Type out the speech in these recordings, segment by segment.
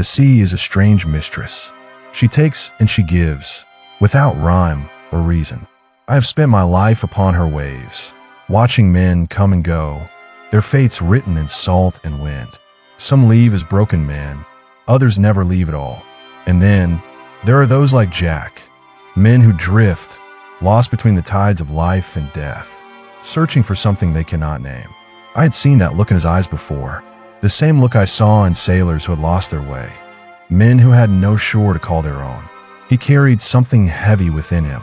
The sea is a strange mistress. She takes and she gives, without rhyme or reason. I have spent my life upon her waves, watching men come and go, their fates written in salt and wind. Some leave as broken men, others never leave at all. And then, there are those like Jack, men who drift, lost between the tides of life and death, searching for something they cannot name. I had seen that look in his eyes before, the same look I saw in sailors who had lost their way, men who had no shore to call their own. He carried something heavy within him,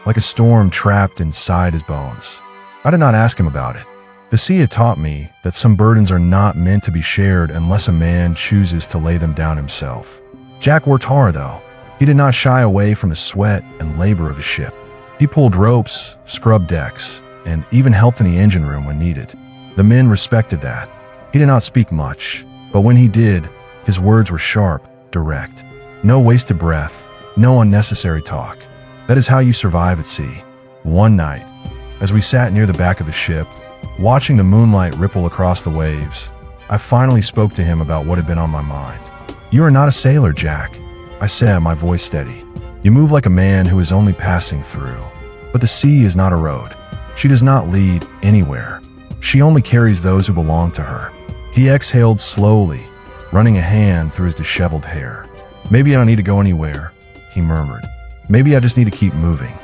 like a storm trapped inside his bones. I did not ask him about it. The sea had taught me that some burdens are not meant to be shared unless a man chooses to lay them down himself. Jack worked hard, though. He did not shy away from the sweat and labor of the ship. He pulled ropes, scrubbed decks, and even helped in the engine room when needed. The men respected that. He did not speak much, but when he did, his words were sharp, direct. No wasted breath, no unnecessary talk. That is how you survive at sea. One night, as we sat near the back of the ship, watching the moonlight ripple across the waves, I finally spoke to him about what had been on my mind. "You are not a sailor, Jack," I said, my voice steady. "You move like a man who is only passing through. But the sea is not a road. She does not lead anywhere. She only carries those who belong to her." He exhaled slowly, running a hand through his disheveled hair. "Maybe I don't need to go anywhere," he murmured. "Maybe I just need to keep moving."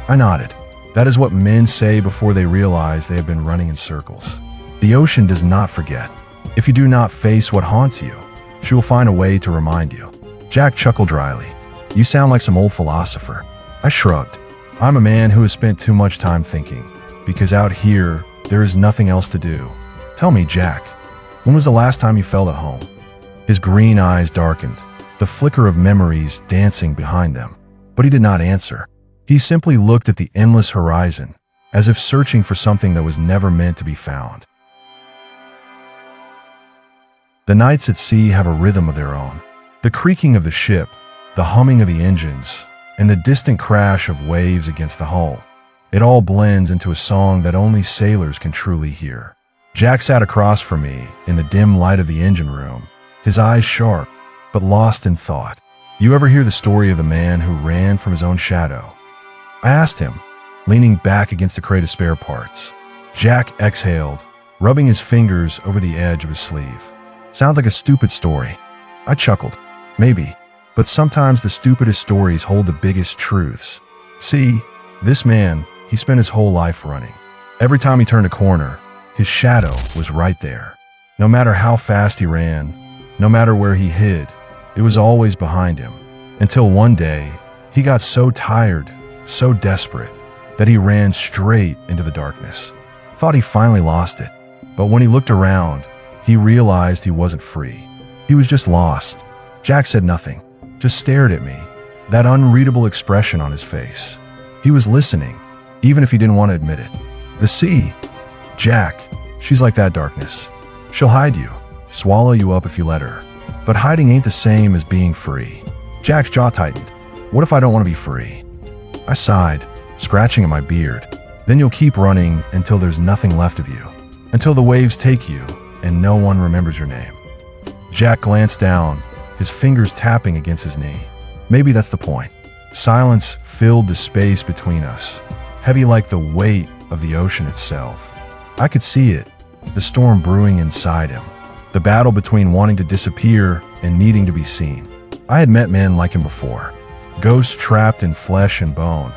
I nodded. That is what men say before they realize they have been running in circles. The ocean does not forget. If you do not face what haunts you, she will find a way to remind you. Jack chuckled dryly. "You sound like some old philosopher." I shrugged. "I'm a man who has spent too much time thinking, because out here, there is nothing else to do. Tell me, Jack, when was the last time you felt at home?" His green eyes darkened, the flicker of memories dancing behind them. But he did not answer. He simply looked at the endless horizon, as if searching for something that was never meant to be found. The nights at sea have a rhythm of their own. The creaking of the ship, the humming of the engines, and the distant crash of waves against the hull. It all blends into a song that only sailors can truly hear. Jack sat across from me in the dim light of the engine room, his eyes sharp, but lost in thought. "You ever hear the story of the man who ran from his own shadow?" I asked him, leaning back against the crate of spare parts. Jack exhaled, rubbing his fingers over the edge of his sleeve. "Sounds like a stupid story." I chuckled. "Maybe, but sometimes the stupidest stories hold the biggest truths. See, this man, he spent his whole life running. Every time he turned a corner, his shadow was right there. No matter how fast he ran, no matter where he hid, it was always behind him. Until one day, he got so tired, so desperate, that he ran straight into the darkness. Thought he finally lost it. But when he looked around, he realized he wasn't free. He was just lost." Jack said nothing, just stared at me, that unreadable expression on his face. He was listening, even if he didn't want to admit it. "The sea, Jack, she's like that darkness. She'll hide you, swallow you up if you let her. But hiding ain't the same as being free." Jack's jaw tightened. "What if I don't want to be free?" I sighed, scratching at my beard. "Then you'll keep running until there's nothing left of you, until the waves take you and no one remembers your name." Jack glanced down, his fingers tapping against his knee. Maybe that's the point. Silence filled the space between us, heavy like the weight of the ocean itself. I could see it, the storm brewing inside him, the battle between wanting to disappear and needing to be seen. I had met men like him before, ghosts trapped in flesh and bone,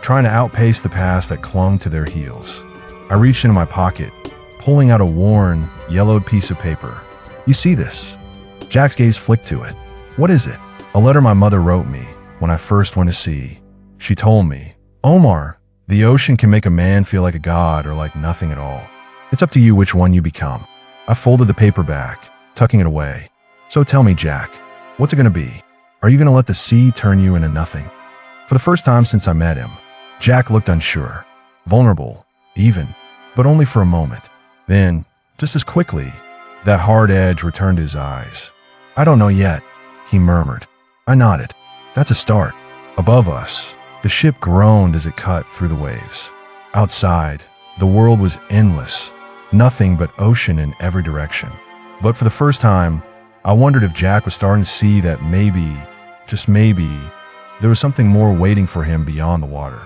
trying to outpace the past that clung to their heels. I reached into my pocket, pulling out a worn, yellowed piece of paper. "You see this?" Jack's gaze flicked to it. "What is it?" "A letter my mother wrote me when I first went to sea. She told me, 'Omar, the ocean can make a man feel like a god or like nothing at all. It's up to you which one you become.'" I folded the paper back, tucking it away. "So tell me, Jack, what's it going to be? Are you going to let the sea turn you into nothing?" For the first time since I met him, Jack looked unsure, vulnerable, even, but only for a moment. Then, just as quickly, that hard edge returned to his eyes. "I don't know yet," he murmured. I nodded. "That's a start." Above us, the ship groaned as it cut through the waves. Outside, the world was endless, nothing but ocean in every direction. But for the first time, I wondered if Jack was starting to see that maybe, just maybe, there was something more waiting for him beyond the water.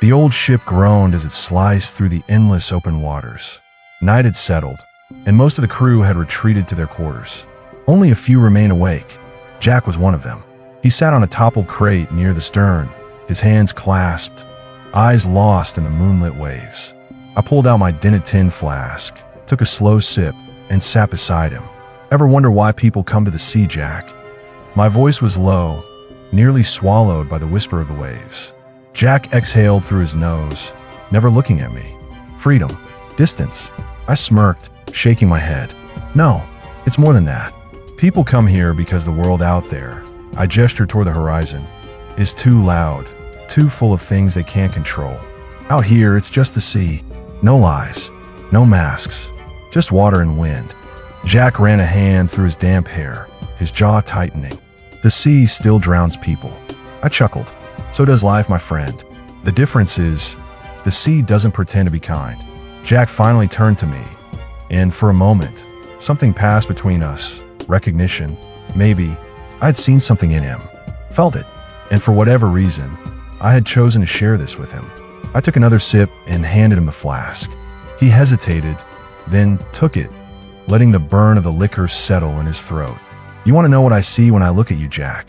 The old ship groaned as it sliced through the endless open waters. Night had settled, and most of the crew had retreated to their quarters. Only a few remained awake. Jack was one of them. He sat on a toppled crate near the stern, his hands clasped, eyes lost in the moonlit waves. I pulled out my dented tin flask, took a slow sip, and sat beside him. Ever wonder why people come to the sea, Jack? My voice was low, nearly swallowed by the whisper of the waves. Jack exhaled through his nose, never looking at me. Freedom. Distance. I smirked, shaking my head. No, it's more than that. People come here because the world out there, I gestured toward the horizon, is too loud, too full of things they can't control. Out here, it's just the sea. No lies, no masks, just water and wind. Jack ran a hand through his damp hair, his jaw tightening. The sea still drowns people. I chuckled. So does life, my friend. The difference is, the sea doesn't pretend to be kind. Jack finally turned to me, and for a moment, something passed between us. Recognition, maybe. I'd seen something in him, felt it, and for whatever reason, I had chosen to share this with him. I took another sip and handed him the flask. He hesitated, then took it, letting the burn of the liquor settle in his throat. You want to know what I see when I look at you, Jack?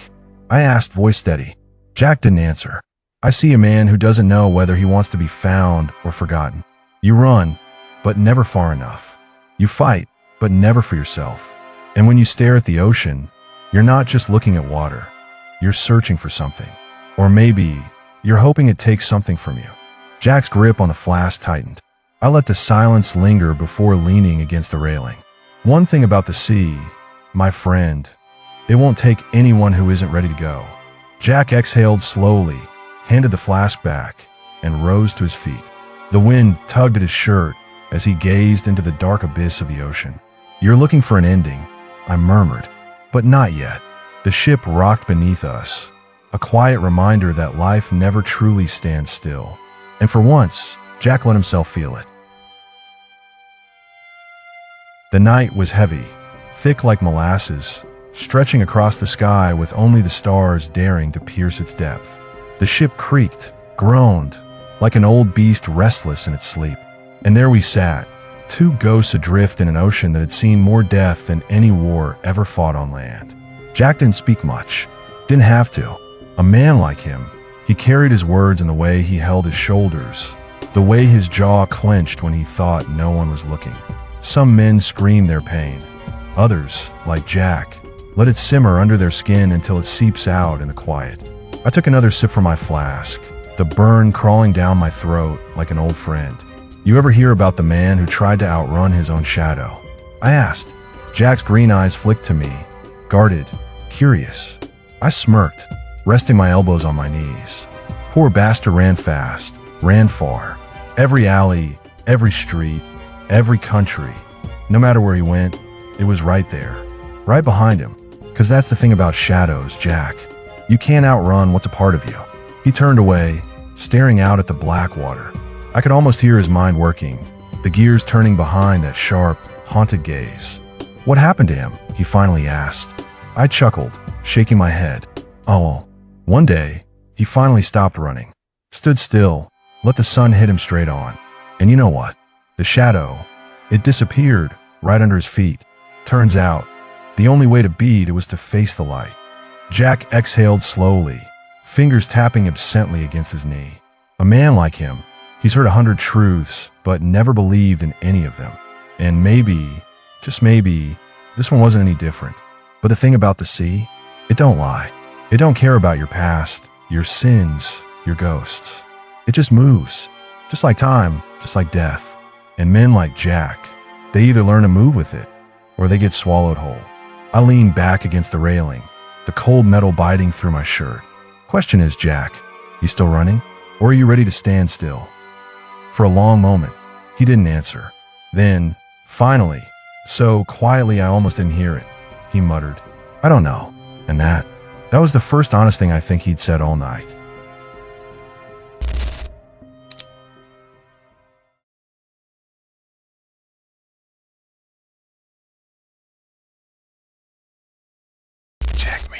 I asked, voice steady. Jack didn't answer. I see a man who doesn't know whether he wants to be found or forgotten. You run, but never far enough. You fight, but never for yourself. And when you stare at the ocean, you're not just looking at water. You're searching for something. Or maybe you're hoping it takes something from you. Jack's grip on the flask tightened. I let the silence linger before leaning against the railing. One thing about the sea, my friend, it won't take anyone who isn't ready to go. Jack exhaled slowly, handed the flask back, and rose to his feet. The wind tugged at his shirt as he gazed into the dark abyss of the ocean. You're looking for an ending, I murmured, but not yet. The ship rocked beneath us, a quiet reminder that life never truly stands still. And for once, Jack let himself feel it. The night was heavy, thick like molasses, stretching across the sky with only the stars daring to pierce its depth. The ship creaked, groaned, like an old beast restless in its sleep. And there we sat, two ghosts adrift in an ocean that had seen more death than any war ever fought on land. Jack didn't speak much, didn't have to. A man like him, he carried his words in the way he held his shoulders, the way his jaw clenched when he thought no one was looking. Some men screamed their pain. Others, like Jack, let it simmer under their skin until it seeps out in the quiet. I took another sip from my flask, the burn crawling down my throat like an old friend. You ever hear about the man who tried to outrun his own shadow? I asked. Jack's green eyes flicked to me, guarded, curious. I smirked, resting my elbows on my knees. Poor bastard ran fast, ran far. Every alley, every street, every country. No matter where he went, it was right there, right behind him. 'Cause that's the thing about shadows, Jack. You can't outrun what's a part of you. He turned away, staring out at the black water. I could almost hear his mind working, the gears turning behind that sharp, haunted gaze. What happened to him? He finally asked. I chuckled, shaking my head. Oh, one day, he finally stopped running, stood still, let the sun hit him straight on. And you know what? The shadow, it disappeared right under his feet. Turns out, the only way to beat it was to face the light. Jack exhaled slowly, fingers tapping absently against his knee. A man like him, he's heard 100 truths, but never believed in any of them. And maybe, just maybe, this one wasn't any different. But the thing about the sea, it don't lie. It don't care about your past, your sins, your ghosts. It just moves, just like time, just like death. And men like Jack, they either learn to move with it, or they get swallowed whole. I leaned back against the railing, the cold metal biting through my shirt. Question is, Jack, you still running? Or are you ready to stand still? For a long moment, he didn't answer. Then, finally, so quietly I almost didn't hear it, he muttered, I don't know. And that was the first honest thing I think he'd said all night.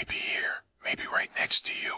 Maybe here, maybe right next to you.